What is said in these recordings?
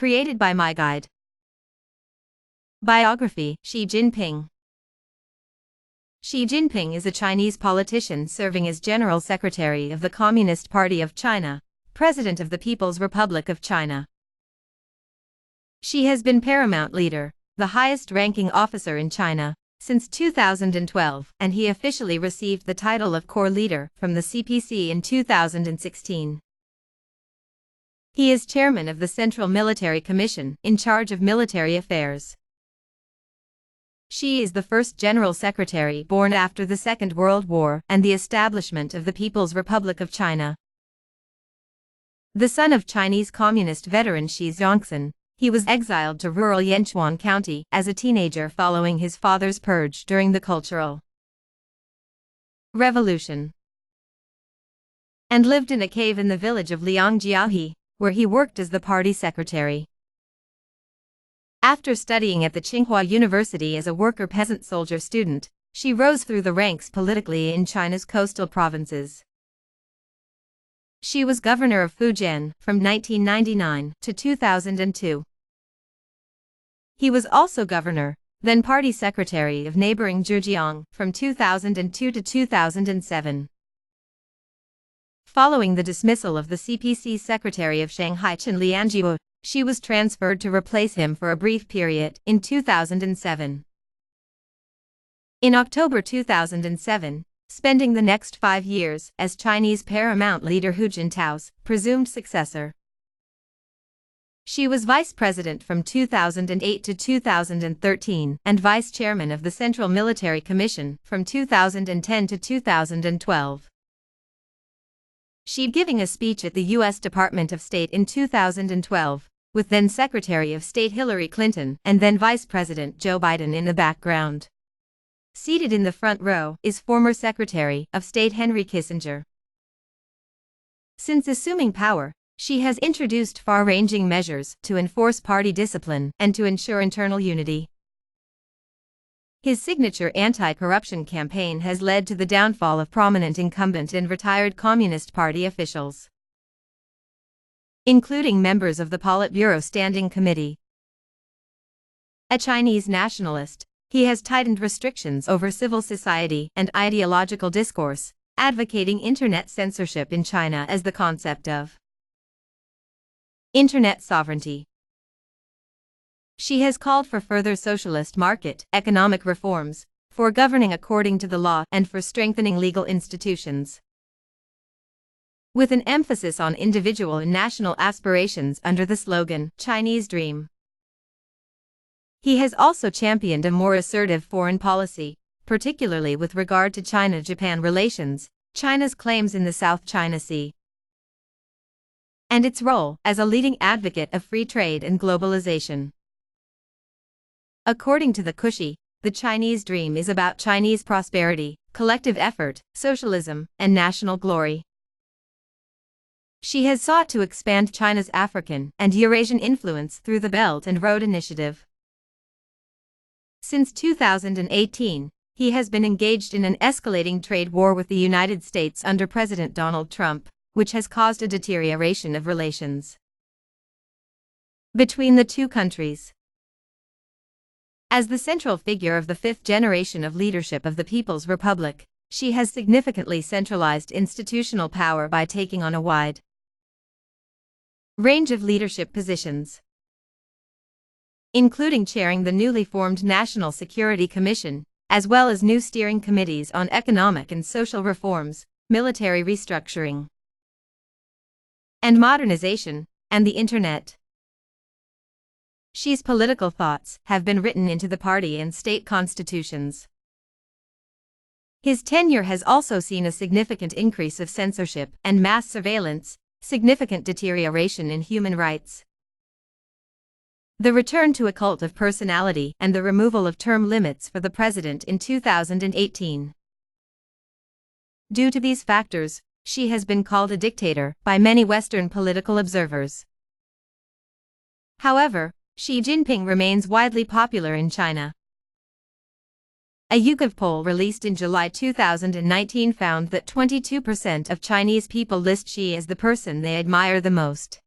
Created by MyGuide. Biography: Xi Jinping. Xi Jinping is a Chinese politician serving as General Secretary of the Communist Party of China, President of the People's Republic of China. Xi has been paramount leader, the highest-ranking officer in China, since 2012, and he officially received the title of Corps Leader from the CPC in 2016. He is chairman of the Central Military Commission, in charge of military affairs. Xi is the first general secretary born after the Second World War and the establishment of the People's Republic of China. The son of Chinese Communist veteran Xi Jinping, he was exiled to rural Yenchuan County as a teenager following his father's purge during the Cultural Revolution, and lived in a cave in the village of Liangjiahe, where he worked as the party secretary. After studying at the Tsinghua University as a worker peasant soldier student, Xi rose through the ranks politically in China's coastal provinces. Xi was governor of Fujian from 1999 to 2002. He was also governor, then party secretary of neighboring Zhejiang from 2002 to 2007. Following the dismissal of the CPC secretary of Shanghai Chen Lianjiu, Xi was transferred to replace him for a brief period in 2007. In October 2007, spending the next 5 years as Chinese paramount leader Hu Jintao's presumed successor. Xi was vice president from 2008 to 2013 and vice chairman of the Central Military Commission from 2010 to 2012. Xi giving a speech at the U.S. Department of State in 2012, with then Secretary of State Hillary Clinton and then Vice President Joe Biden in the background. Seated in the front row is former Secretary of State Henry Kissinger. Since assuming power, Xi has introduced far-ranging measures to enforce party discipline and to ensure internal unity. His signature anti-corruption campaign has led to the downfall of prominent incumbent and retired Communist Party officials, including members of the Politburo Standing Committee. A Chinese nationalist, he has tightened restrictions over civil society and ideological discourse, advocating internet censorship in China as the concept of internet sovereignty. Xi has called for further socialist market economic reforms, for governing according to the law and for strengthening legal institutions, with an emphasis on individual and national aspirations under the slogan, Chinese Dream. He has also championed a more assertive foreign policy, particularly with regard to China-Japan relations, China's claims in the South China Sea, and its role as a leading advocate of free trade and globalization. According to the Kushi, the Chinese dream is about Chinese prosperity, collective effort, socialism, and national glory. Xi has sought to expand China's African and Eurasian influence through the Belt and Road Initiative. Since 2018, he has been engaged in an escalating trade war with the United States under President Donald Trump, which has caused a deterioration of relations between the two countries. As the central figure of the fifth generation of leadership of the People's Republic, Xi has significantly centralized institutional power by taking on a wide range of leadership positions, including chairing the newly formed National Security Commission, as well as new steering committees on economic and social reforms, military restructuring, and modernization, and the Internet. Xi's political thoughts have been written into the party and state constitutions. His tenure has also seen a significant increase of censorship and mass surveillance, significant deterioration in human rights, the return to a cult of personality, and the removal of term limits for the president in 2018. Due to these factors, Xi has been called a dictator by many Western political observers. However, Xi Jinping remains widely popular in China. A YouGov poll released in July 2019 found that 22% of Chinese people list Xi as the person they admire the most.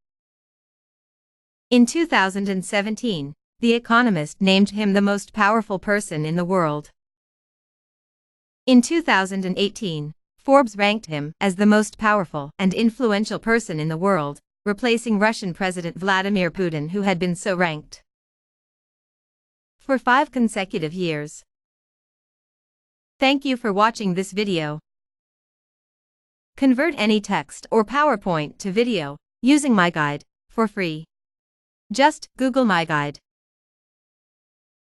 In 2017, The Economist named him the most powerful person in the world. In 2018, Forbes ranked him as the most powerful and influential person in the world, replacing Russian President Vladimir Putin, who had been so ranked for 5 consecutive years. Thank you for watching this video. Convert any text or PowerPoint to video using MyGuide for free. Just Google MyGuide.